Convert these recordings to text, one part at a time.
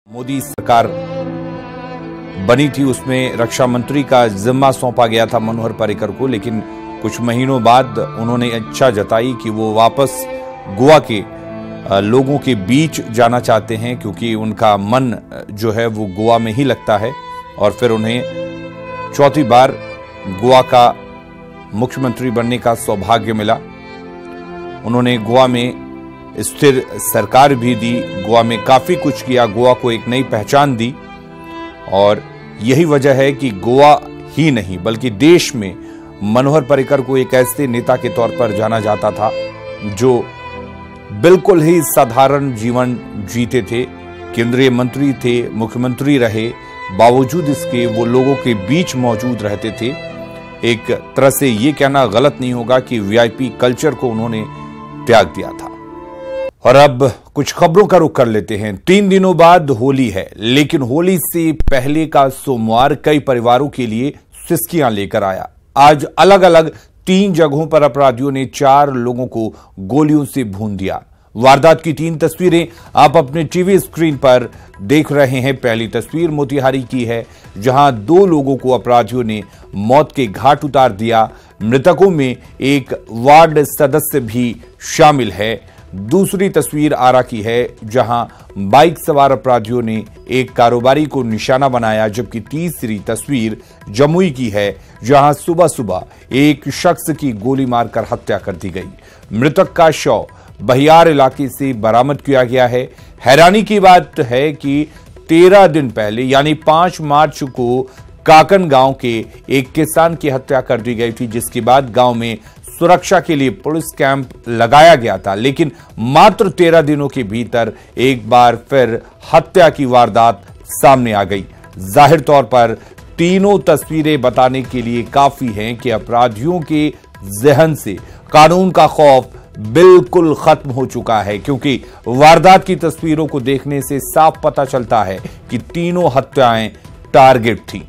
मोदी सरकार बनी थी, उसमें रक्षा मंत्री का जिम्मा सौंपा गया था मनोहर पर्रिकर को, लेकिन कुछ महीनों बाद उन्होंने इच्छा जताई कि वो वापस गोवा के लोगों के बीच जाना चाहते हैं, क्योंकि उनका मन जो है वो गोवा में ही लगता है। और फिर उन्हें चौथी बार गोवा का मुख्यमंत्री बनने का सौभाग्य मिला। उन्होंने गोवा में स्थिर सरकार भी दी, गोवा में काफी कुछ किया, गोवा को एक नई पहचान दी। और यही वजह है कि गोवा ही नहीं बल्कि देश में मनोहर पर्रिकर को एक ऐसे नेता के तौर पर जाना जाता था जो बिल्कुल ही साधारण जीवन जीते थे, केंद्रीय मंत्री थे, मुख्यमंत्री रहे, बावजूद इसके वो लोगों के बीच मौजूद रहते थे। एक तरह से ये कहना गलत नहीं होगा कि वीआईपी कल्चर को उन्होंने त्याग दिया था। और अब कुछ खबरों का रुख कर लेते हैं। 3 दिनों बाद होली है, लेकिन होली से पहले का सोमवार कई परिवारों के लिए सिसकियां लेकर आया। आज अलग अलग 3 जगहों पर अपराधियों ने 4 लोगों को गोलियों से भून दिया। वारदात की 3 तस्वीरें आप अपने टीवी स्क्रीन पर देख रहे हैं। पहली तस्वीर मोतिहारी की है, जहां 2 लोगों को अपराधियों ने मौत के घाट उतार दिया। मृतकों में एक वार्ड सदस्य भी शामिल है। दूसरी तस्वीर आरा की है, जहां बाइक सवार अपराधियों ने एक कारोबारी को निशाना बनाया, जबकि तीसरी तस्वीर जमुई की है, जहां सुबह सुबह एक शख्स की गोली मारकर हत्या कर दी गई। मृतक का शव बहियार इलाके से बरामद किया गया है। हैरानी की बात है कि 13 दिन पहले यानी 5 मार्च को काकन गांव के एक किसान की हत्या कर दी गई थी, जिसके बाद गांव में सुरक्षा के लिए पुलिस कैंप लगाया गया था। लेकिन मात्र 13 दिनों के भीतर एक बार फिर हत्या की वारदात सामने आ गई। जाहिर तौर पर तीनों तस्वीरें बताने के लिए काफी हैं कि अपराधियों के जहन से कानून का खौफ बिल्कुल खत्म हो चुका है, क्योंकि वारदात की तस्वीरों को देखने से साफ पता चलता है कि तीनों हत्याएं टारगेट थी।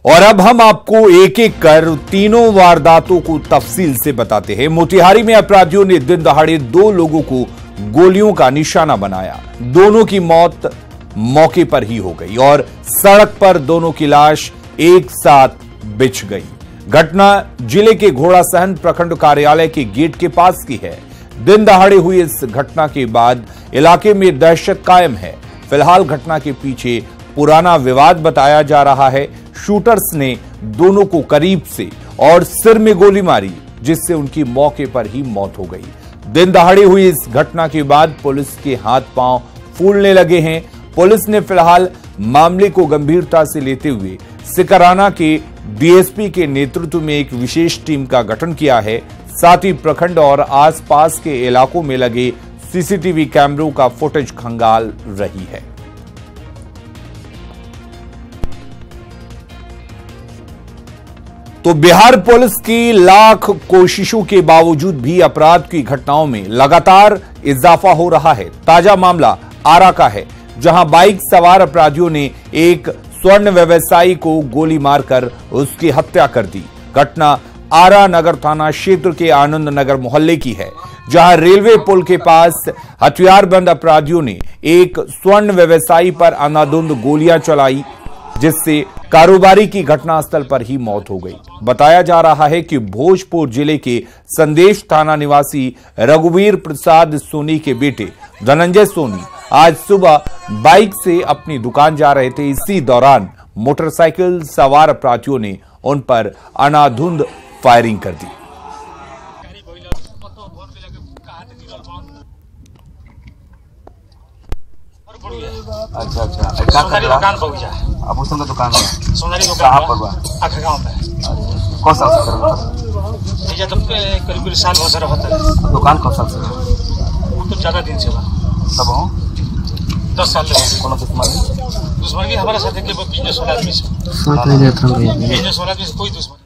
और अब हम आपको एक एक कर तीनों वारदातों को तफसील से बताते हैं। मोतिहारी में अपराधियों ने दिन दहाड़े 2 लोगों को गोलियों का निशाना बनाया। दोनों की मौत मौके पर ही हो गई और सड़क पर दोनों की लाश एक साथ बिछ गई। घटना जिले के घोड़ासहन प्रखंड कार्यालय के गेट के पास की है। दिन दहाड़े हुई इस घटना के बाद इलाके में दहशत कायम है। फिलहाल घटना के पीछे पुराना विवाद बताया जा रहा है। शूटर्स ने दोनों को करीब से और सिर में गोली मारी, जिससे उनकी मौके पर ही मौत हो गई। दिन दहाड़े हुई इस घटना के बाद पुलिस के हाथ पांव फूलने लगे हैं। पुलिस ने फिलहाल मामले को गंभीरता से लेते हुए सिकराना के डीएसपी के नेतृत्व में एक विशेष टीम का गठन किया है। साथ ही प्रखंड और आसपास के इलाकों में लगे सीसीटीवी कैमरों का फुटेज खंगाल रही है। तो बिहार पुलिस की लाख कोशिशों के बावजूद भी अपराध की घटनाओं में लगातार इजाफा हो रहा है। ताजा मामला आरा का है, जहां बाइक सवार अपराधियों ने एक स्वर्ण व्यवसायी को गोली मारकर उसकी हत्या कर दी। घटना आरा नगर थाना क्षेत्र के आनंद नगर मोहल्ले की है, जहां रेलवे पुल के पास हथियारबंद अपराधियों ने एक स्वर्ण व्यवसायी पर अंधाधुंध गोलियां चलाई, जिससे कारोबारी की घटनास्थल पर ही मौत हो गई। बताया जा रहा है कि भोजपुर जिले के संदेश थाना निवासी रघुवीर प्रसाद सोनी के बेटे धनंजय सोनी आज सुबह बाइक से अपनी दुकान जा रहे थे। इसी दौरान मोटरसाइकिल सवार अपराधियों ने उन पर अंधाधुंध फायरिंग कर दी। अच्छा सोनारी दुकान बगीचा अब उसमें तो दुकान है। सोनारी दुकान कहां पर बा? आखा गांव में। कौन साल से कर रहा है? ये तो करीब साल हो रहा है। दुकान कौन साल से है? वो तो ज्यादा दिन से बा। तब हो 10 साल से। कौन दुश्मनी हमारे साथ है कि बिजनेस वाला आदमी से बिजनेस वाला आदमी से कोई दुश्मनी।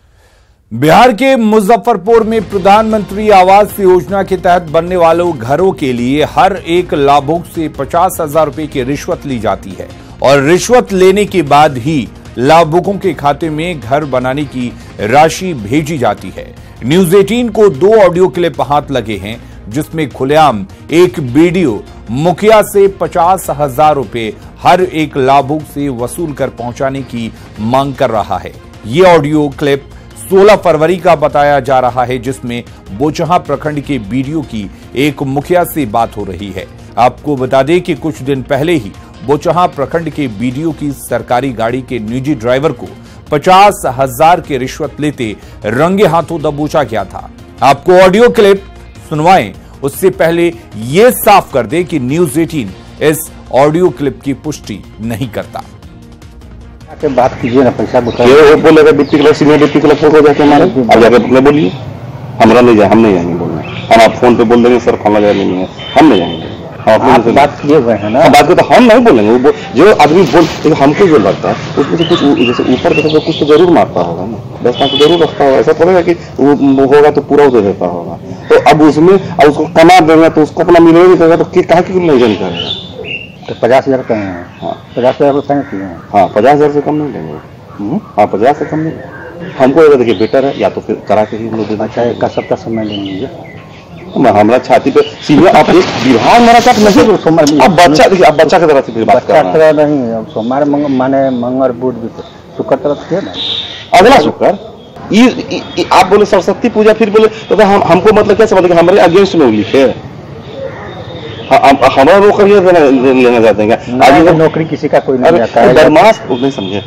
बिहार के मुजफ्फरपुर में प्रधानमंत्री आवास योजना के तहत बनने वालों घरों के लिए हर एक लाभुक से 50,000 रुपए की रिश्वत ली जाती है और रिश्वत लेने के बाद ही लाभुकों के खाते में घर बनाने की राशि भेजी जाती है। न्यूज 18 को 2 ऑडियो क्लिप हाथ लगे हैं जिसमें खुलेआम एक वीडियो मुखिया से 50,000 रुपए हर एक लाभुक से वसूल कर पहुंचाने की मांग कर रहा है। ये ऑडियो क्लिप 16 फरवरी का बताया जा रहा है जिसमें बोचहा प्रखंड के बीडीओ की एक मुखिया से बात हो रही है। आपको बता दें कि कुछ दिन पहले ही बोचहा प्रखंड के बीडीओ की सरकारी गाड़ी के निजी ड्राइवर को 50,000 की रिश्वत लेते रंगे हाथों दबोचा गया था। आपको ऑडियो क्लिप सुनवाएं उससे पहले यह साफ कर दे कि न्यूज 18 इस ऑडियो क्लिप की पुष्टि नहीं करता। बात कीजिए ना, पैसा वो बोलेगा deputy collector senior deputy collector को जाके मारे, आप जाके अपने बोलिए, हमरा नहीं हम नहीं जाएंगे बोलने। हम आप फोन पे बोल देंगे सर फला जगह नहीं है, हम नहीं जाएंगे। आप बात किए हुए हैं ना, बात करते हम नहीं बोलेंगे। वो जो आदमी बोल हमको जो लगता है उसमें से कुछ जैसे ऊपर से कुछ तो जरूर मारता होगा ना, 10-5 जरूर रखता होगा। ऐसा थोड़ा कि वो होगा तो पूरा उसे देता होगा। तो अब उसमें अब उसको कमा देंगे तो उसको अपना मिलेगा देगा तो कहा कि नहीं जन करेगा। तो 50,000 कहे हैं। हाँ 50,000 रुपये किए हैं। हाँ 50,000 से कम नहीं देंगे। हाँ 50 से कम नहीं। हमको अगर देखिए बेटर है या तो फिर करा के ही हम लोग देना चाहिए। एक सप्ताह समय लेंगे हमारा छाती पे सीधे आप एक विभाग मेरा साथ नहीं। अब बच्चा देखिए, अब बच्चा की तरह से फिर बात कर रहा है। नहीं अब सोमवार माने मंगल बुध शुक्र तरफ थे ना, अगला शुक्र आप बोले सरस्वती पूजा, फिर बोले तो हमको मतलब क्या समझ हमारे अगेंस्ट में लिखे हमारा रोक लेना चाहते हैं। आज नौकरी किसी का कोई नहीं जाता है। बदमाश नहीं समझे,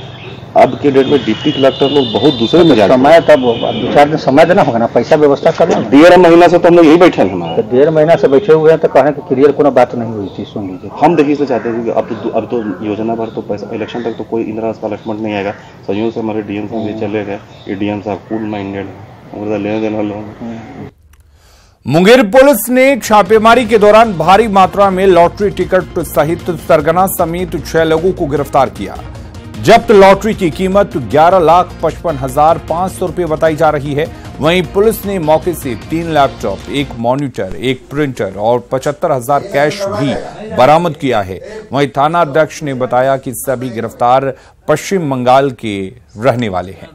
अब के डेट में डिप्टी कलेक्टर लोग बहुत दूसरे में जाते हैं। समय तब 2-4 दिन समय देना होगा ना, पैसा व्यवस्था करना। 1.5 महीना से तो हम लोग यही बैठे हैं। हमारे 1.5 महीना से बैठे हुए हैं तो कहें कि क्लियर कोई बात नहीं हुई थी। सुन लीजिए, हम देखिए इसलिए चाहते हैं कि अब तो योजना भर तो पैसा इलेक्शन तक तो कोई इंदिरा आवास का अलॉटमेंट नहीं आएगा। संयोग से हमारे डीएम साहब भी चले गए। ये डीएम साहब कूल माइंडेड है, लेने देना लोग। मुंगेर पुलिस ने छापेमारी के दौरान भारी मात्रा में लॉटरी टिकट सहित सरगना समेत 6 लोगों को गिरफ्तार किया। जब्त लॉटरी की कीमत 11,55,500 रुपए बताई जा रही है। वहीं पुलिस ने मौके से 3 लैपटॉप, 1 मॉनिटर, 1 प्रिंटर और 75,000 कैश भी बरामद किया है। वहीं थाना अध्यक्ष ने बताया कि सभी गिरफ्तार पश्चिम बंगाल के रहने वाले हैं।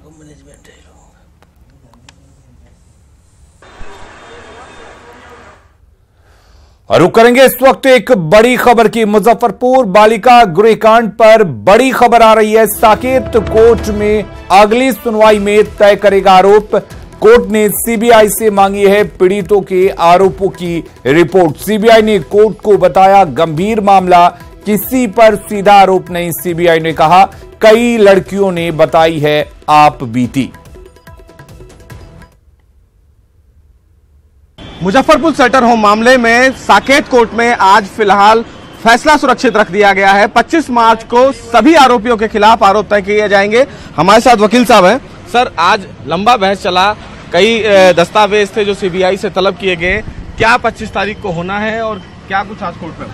और रुक करेंगे इस वक्त एक बड़ी खबर की। मुजफ्फरपुर बालिका गृहकांड पर बड़ी खबर आ रही है। साकेत कोर्ट में अगली सुनवाई में तय करेगा आरोप। कोर्ट ने सीबीआई से मांगी है पीड़ितों के आरोपों की रिपोर्ट। सीबीआई ने कोर्ट को बताया गंभीर मामला, किसी पर सीधा आरोप नहीं। सीबीआई ने कहा कई लड़कियों ने बताई है आप बीती। मुजफ्फरपुर सेल्टर होम मामले में साकेत कोर्ट में आज फिलहाल फैसला सुरक्षित रख दिया गया है। 25 मार्च को सभी आरोपियों के खिलाफ आरोप तय किए जाएंगे। हमारे साथ वकील साहब हैं। सर, आज लंबा बहस चला, कई दस्तावेज थे जो सीबीआई से तलब किए गए। क्या 25 तारीख को होना है और क्या कुछ आज कोर्ट में?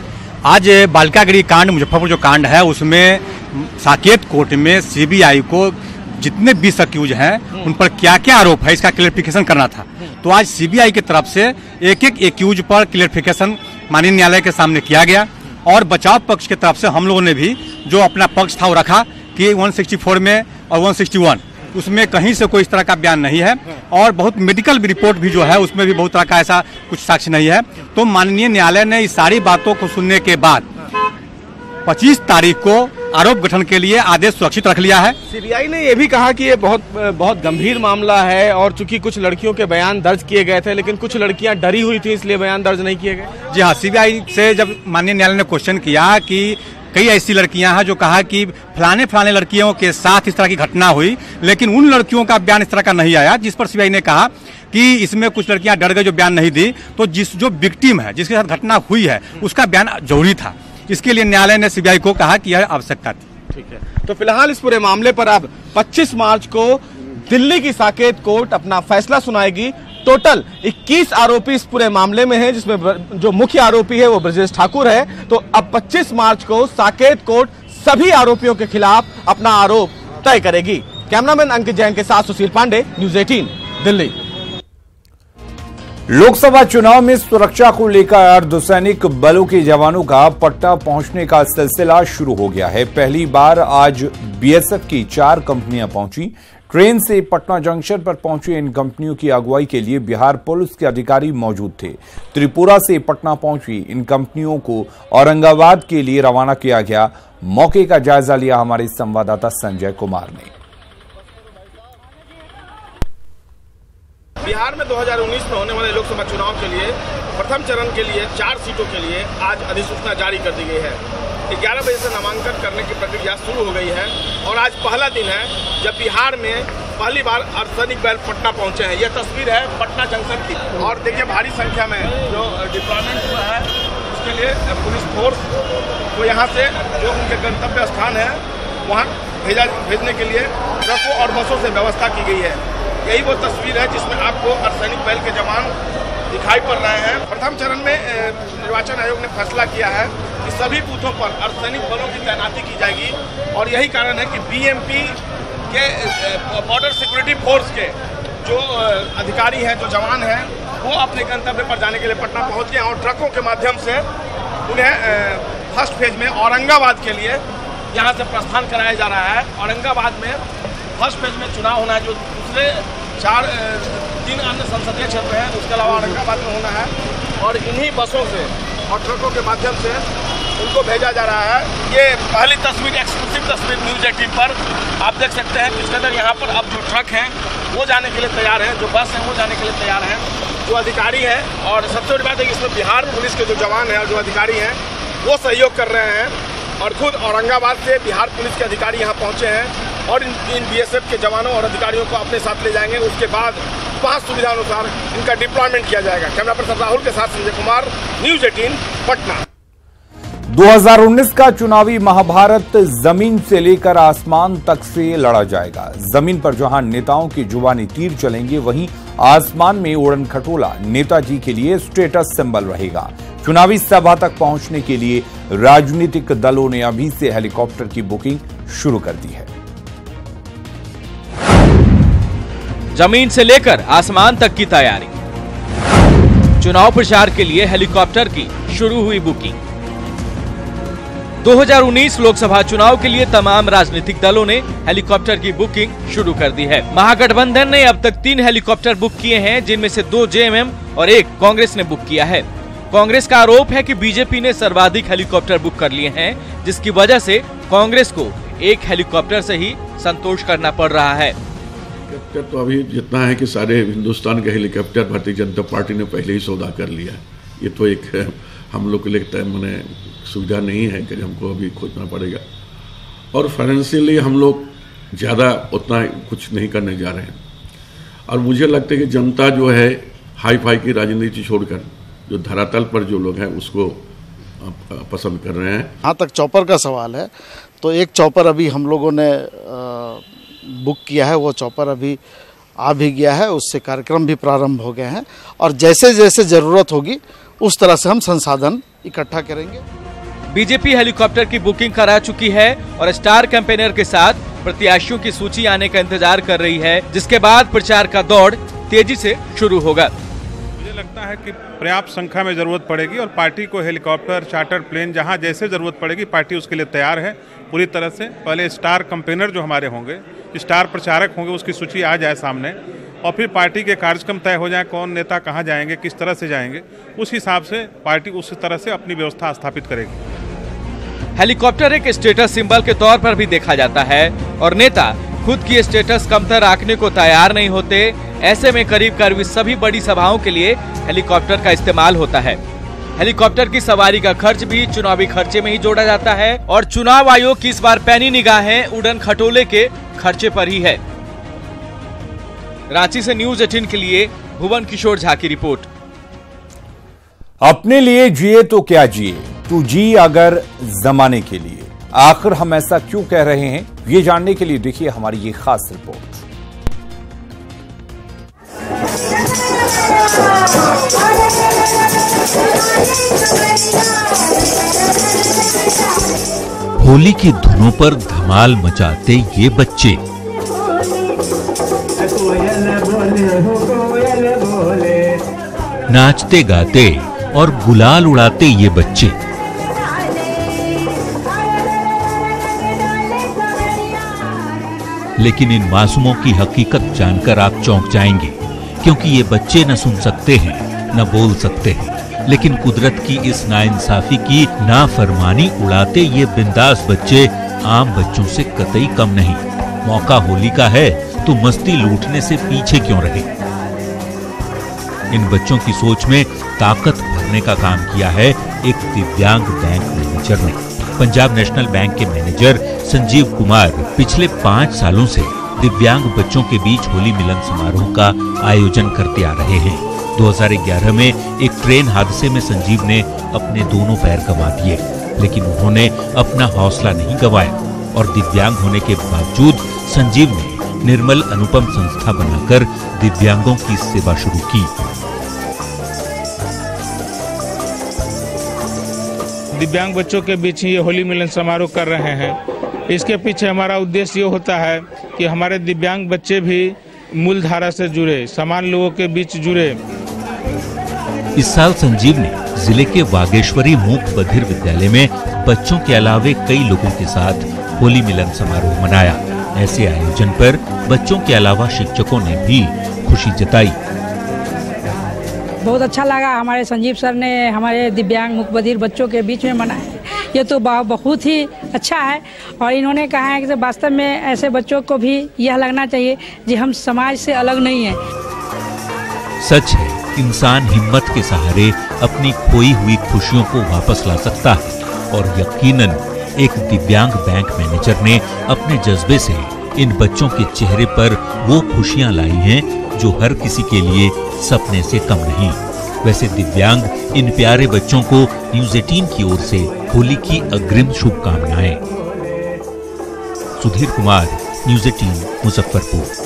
आज बालिका गृह कांड मुजफ्फरपुर जो कांड है उसमें साकेत कोर्ट में सीबीआई को जितने 20 अक्यूज हैं उन पर क्या क्या आरोप है इसका क्लेरिफिकेशन करना था। तो आज सीबीआई की तरफ से एक एक एक्यूज पर क्लेरिफिकेशन माननीय न्यायालय के सामने किया गया और बचाव पक्ष की तरफ से हम लोगों ने भी जो अपना पक्ष था वो रखा कि 164 में और 161 उसमें कहीं से कोई इस तरह का बयान नहीं है और बहुत मेडिकल रिपोर्ट भी जो है उसमें भी बहुत तरह का ऐसा कुछ साक्ष्य नहीं है। तो माननीय न्यायालय ने इस सारी बातों को सुनने के बाद 25 तारीख को आरोप गठन के लिए आदेश सुरक्षित रख लिया है। सीबीआई ने यह भी कहा कि ये बहुत गंभीर मामला है और चूंकि कुछ लड़कियों के बयान दर्ज किए गए थे लेकिन कुछ लड़कियां डरी हुई थी इसलिए बयान दर्ज नहीं किए गए। जी हाँ, सीबीआई से जब माननीय न्यायालय ने क्वेश्चन किया कि कई ऐसी लड़कियां हैं जो कहा कि फलाने लड़कियों के साथ इस तरह की घटना हुई लेकिन उन लड़कियों का बयान इस तरह का नहीं आया, जिस पर सीबीआई ने कहा कि इसमें कुछ लड़कियां डर गई जो बयान नहीं दी। तो जो विक्टिम है जिसके साथ घटना हुई है उसका बयान जरूरी था। इसके लिए न्यायालय ने सीबीआई को कहा कि यह आवश्यकता थी। ठीक है, तो फिलहाल इस पूरे मामले पर अब 25 मार्च को दिल्ली की साकेत कोर्ट अपना फैसला सुनाएगी। टोटल 21 आरोपी इस पूरे मामले में हैं, जिसमें जो मुख्य आरोपी है वो ब्रजेश ठाकुर है। तो अब 25 मार्च को साकेत कोर्ट सभी आरोपियों के खिलाफ अपना आरोप तय करेगी। कैमरामैन अंकित जैन के साथ सुशील पांडे, न्यूज 18 दिल्ली। लोकसभा चुनाव में सुरक्षा को लेकर अर्धसैनिक बलों के जवानों का पटना पहुंचने का सिलसिला शुरू हो गया है। पहली बार आज बीएसएफ की 4 कंपनियां पहुंची। ट्रेन से पटना जंक्शन पर पहुंची इन कंपनियों की अगुवाई के लिए बिहार पुलिस के अधिकारी मौजूद थे। त्रिपुरा से पटना पहुंची इन कंपनियों को औरंगाबाद के लिए रवाना किया गया। मौके का जायजा लिया हमारे संवाददाता संजय कुमार ने। बिहार में 2019 में होने वाले लोकसभा चुनाव के लिए प्रथम चरण के लिए 4 सीटों के लिए आज अधिसूचना जारी कर दी गई है। 11 बजे से नामांकन करने की प्रक्रिया शुरू हो गई है और आज पहला दिन है जब बिहार में पहली बार अर्धसैनिक बल पटना पहुंचे हैं। यह तस्वीर है पटना जंक्शन की और देखिए भारी संख्या में जो डिप्लॉयमेंट हुआ है उसके लिए पुलिस फोर्स को यहाँ से जो उनके गंतव्य स्थान है वहाँ भेजने के लिए ट्रकों और बसों से व्यवस्था की गई है। यही वो तस्वीर है जिसमें आपको अर्धसैनिक बल के जवान दिखाई पड़ रहे हैं। प्रथम चरण में निर्वाचन आयोग ने फैसला किया है कि सभी बूथों पर अर्धसैनिक बलों की तैनाती की जाएगी और यही कारण है कि बीएमपी के बॉर्डर सिक्योरिटी फोर्स के जो अधिकारी हैं, जो जवान हैं, वो अपने गंतव्य पर जाने के लिए पटना पहुंच गए और ट्रकों के माध्यम से उन्हें फर्स्ट फेज में औरंगाबाद के लिए यहाँ से प्रस्थान कराया जा रहा है। औरंगाबाद में फर्स्ट फेज में चुनाव होना है, जो दूसरे 3 अन्य संसदीय क्षेत्र हैं, उसके अलावा औरंगाबाद में होना है और इन्हीं बसों से और ट्रकों के माध्यम से उनको भेजा जा रहा है। ये पहली तस्वीर, एक्सक्लूसिव तस्वीर न्यूज़ 18 पर आप देख सकते हैं। किस कदर यहाँ पर अब जो ट्रक हैं वो जाने के लिए तैयार हैं, जो बस हैं वो जाने के लिए तैयार हैं, जो अधिकारी हैं। और सबसे बड़ी बात है कि इसमें बिहार पुलिस के जो जवान हैं और जो अधिकारी हैं वो सहयोग कर रहे हैं और खुद औरंगाबाद से बिहार पुलिस के अधिकारी यहाँ पहुँचे हैं और इन बीएसएफ के जवानों और अधिकारियों को अपने साथ ले जाएंगे। उसके बाद 5 सुविधा अनुसार इनका डिप्लॉयमेंट किया जाएगा। कैमरा पर्सन राहुल के साथ संजय कुमार, न्यूज़ 18 पटना। 2019 का चुनावी महाभारत जमीन से लेकर आसमान तक से लड़ा जाएगा। जमीन पर जहां नेताओं की जुबानी तीर चलेंगे, वहीं आसमान में उड़न खटोला नेताजी के लिए स्टेटस सिंबल रहेगा। चुनावी सभा तक पहुंचने के लिए राजनीतिक दलों ने अभी से हेलीकॉप्टर की बुकिंग शुरू कर दी है। जमीन से लेकर आसमान तक की तैयारी, चुनाव प्रचार के लिए हेलीकॉप्टर की शुरू हुई बुकिंग। 2019 लोकसभा चुनाव के लिए तमाम राजनीतिक दलों ने हेलीकॉप्टर की बुकिंग शुरू कर दी है। महागठबंधन ने अब तक 3 हेलीकॉप्टर बुक किए हैं, जिनमें से 2 जेएमएम और 1 कांग्रेस ने बुक किया है। कांग्रेस का आरोप है कि बीजेपी ने सर्वाधिक हेलीकॉप्टर बुक कर लिए हैं, जिसकी वजह से कांग्रेस को 1 हेलीकॉप्टर से ही संतोष करना पड़ रहा है। हेलीकॉप्टर तो अभी जितना है कि सारे हिंदुस्तान के हेलीकॉप्टर भारतीय जनता पार्टी ने पहले ही सौदा कर लिया। ये तो एक हम लोग के लिए मैंने सुविधा नहीं है कि हमको अभी खोजना पड़ेगा और फाइनेंशियली हम लोग ज़्यादा उतना कुछ नहीं करने जा रहे हैं। और मुझे लगता है कि जनता जो है हाई फाई की राजनीति छोड़कर जो धरातल पर जो लोग हैं उसको पसंद कर रहे हैं। यहाँ तक चॉपर का सवाल है तो एक चॉपर अभी हम लोगों ने बुक किया है, वो चॉपर अभी आ भी गया है, उससे कार्यक्रम भी प्रारंभ हो गए हैं और जैसे जैसे ज़रूरत होगी उस तरह से हम संसाधन इकट्ठा करेंगे। बीजेपी हेलीकॉप्टर की बुकिंग करा चुकी है और स्टार कैंपेनर के साथ प्रत्याशियों की सूची आने का इंतजार कर रही है, जिसके बाद प्रचार का दौर तेजी से शुरू होगा। मुझे लगता है कि पर्याप्त संख्या में जरूरत पड़ेगी और पार्टी को हेलीकॉप्टर, चार्टर प्लेन जहां जैसे जरूरत पड़ेगी पार्टी उसके लिए तैयार है पूरी तरह से। पहले स्टार कैंपेनर जो हमारे होंगे, स्टार प्रचारक होंगे, उसकी सूची आ जाए सामने और फिर पार्टी के कार्यक्रम तय हो जाए, कौन नेता कहां जाएंगे, किस तरह से जाएंगे, उस हिसाब से पार्टी उस तरह से अपनी व्यवस्था स्थापित करेगी। हेलीकॉप्टर एक स्टेटस सिंबल के तौर पर भी देखा जाता है और नेता खुद की स्टेटस कमतर रखने को तैयार नहीं होते। ऐसे में करीब करीब सभी बड़ी सभाओं के लिए हेलीकॉप्टर का इस्तेमाल होता है। हेलीकॉप्टर की सवारी का खर्च भी चुनावी खर्चे में ही जोड़ा जाता है और चुनाव आयोग की इस बार पैनी निगाहें उड़न खटोले के खर्चे पर ही है। रांची से न्यूज़ 18 के लिए भुवन किशोर झा की रिपोर्ट। अपने लिए जिए तो क्या जिए, तू जी अगर जमाने के लिए। आखिर हम ऐसा क्यों कह रहे हैं, ये जानने के लिए देखिए हमारी ये खास रिपोर्ट। होली की धुनों पर धमाल मचाते ये बच्चे, नाचते गाते और गुलाल उड़ाते ये बच्चे, लेकिन इन मासूमों की हकीकत जानकर आप चौंक जाएंगे, क्योंकि ये बच्चे न सुन सकते हैं न बोल सकते हैं, लेकिन कुदरत की इस नाइंसाफी की नाफरमानी उड़ाते ये बिंदास बच्चे आम बच्चों से कतई कम नहीं। मौका होली का है तो मस्ती लूटने से पीछे क्यों रहे। इन बच्चों की सोच में ताकत भरने का काम किया है एक दिव्यांग बैंक मैनेजर ने। पंजाब नेशनल बैंक के मैनेजर संजीव कुमार पिछले 5 सालों से दिव्यांग बच्चों के बीच होली मिलन समारोह का आयोजन करते आ रहे हैं। 2011 में एक ट्रेन हादसे में संजीव ने अपने दोनों पैर गंवा दिए, लेकिन उन्होंने अपना हौसला नहीं गंवाया और दिव्यांग होने के बावजूद संजीव ने निर्मल अनुपम संस्था बनाकर दिव्यांगों की सेवा शुरू की। दिव्यांग बच्चों के बीच ये होली मिलन समारोह कर रहे हैं। इसके पीछे हमारा उद्देश्य ये होता है कि हमारे दिव्यांग बच्चे भी मूल धारा से जुड़े, समान लोगों के बीच जुड़े। इस साल संजीव ने जिले के वागेश्वरी मूक बधिर विद्यालय में बच्चों के अलावे कई लोगों के साथ होली मिलन समारोह मनाया। ऐसे आयोजन पर बच्चों के अलावा शिक्षकों ने भी खुशी जताई। बहुत अच्छा लगा, हमारे संजीव सर ने हमारे दिव्यांग मूक बधिर बच्चों के बीच में मनाया। ये तो बहुत ही अच्छा है और इन्होंने कहा है कि वास्तव में ऐसे बच्चों को भी यह लगना चाहिए कि हम समाज से अलग नहीं हैं। सच है, इंसान हिम्मत के सहारे अपनी खोई हुई खुशियों को वापस ला सकता है और यकीनन एक दिव्यांग बैंक मैनेजर ने अपने जज्बे से इन बच्चों के चेहरे पर वो खुशियां लाई हैं जो हर किसी के लिए सपने से कम नहीं। वैसे दिव्यांग इन प्यारे बच्चों को न्यूज़ 18 की ओर से होली की अग्रिम शुभकामनाएं। सुधीर कुमार, न्यूज़ 18 मुजफ्फरपुर।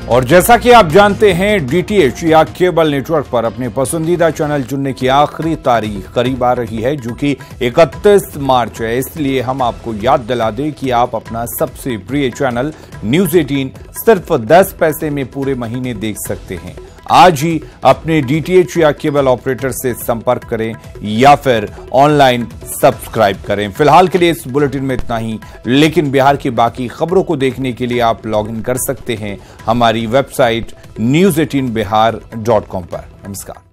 और जैसा कि आप जानते हैं, डीटीएच या केबल नेटवर्क पर अपने पसंदीदा चैनल चुनने की आखिरी तारीख करीब आ रही है, जो कि 31 मार्च है। इसलिए हम आपको याद दिला दें कि आप अपना सबसे प्रिय चैनल न्यूज़ 18 सिर्फ 10 पैसे में पूरे महीने देख सकते हैं। आज ही अपने डीटीएच या केबल ऑपरेटर से संपर्क करें या फिर ऑनलाइन सब्सक्राइब करें। फिलहाल के लिए इस बुलेटिन में इतना ही, लेकिन बिहार की बाकी खबरों को देखने के लिए आप लॉग इन कर सकते हैं हमारी वेबसाइट news18bihar.com पर। नमस्कार।